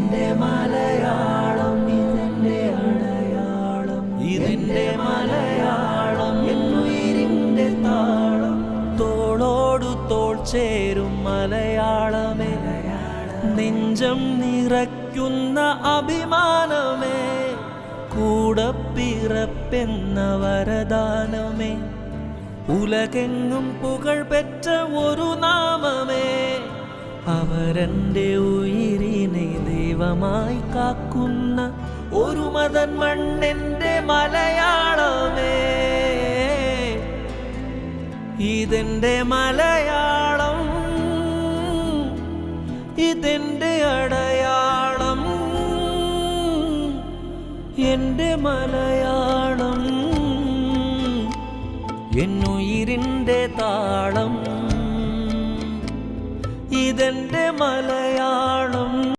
ഇതെന്റെ മലയാളം, ഇതെന്റെ അടയാളം, ഇതെന്റെ മലയാളം, എന്നുയിരിന്റെ താളം. തോളോടു തോൾ ചേരും മലയാളമേ, നെഞ്ചം നിറയ്ക്കുന്ന അഭിമാനമേ, കൂടപ്പിറപ്പെന്ന വരദാനമേ, ഉലകെങ്ങും പുകഴ് പെറ്റ ഒരു നാമമേ. അവരെൻ്റെ ഉയിരിനെ ദൈവമായി കാക്കുന്ന ഒരു മതൻ മണ്ണെൻ്റെ മലയാളമേ. ഇതെന്റെ മലയാളം, ഇതെന്റെ അടയാളം, എൻ്റെ മലയാളം, എന്നുയിരിൻ്റെ താളം. ഇതെന്റെ മലയാളം.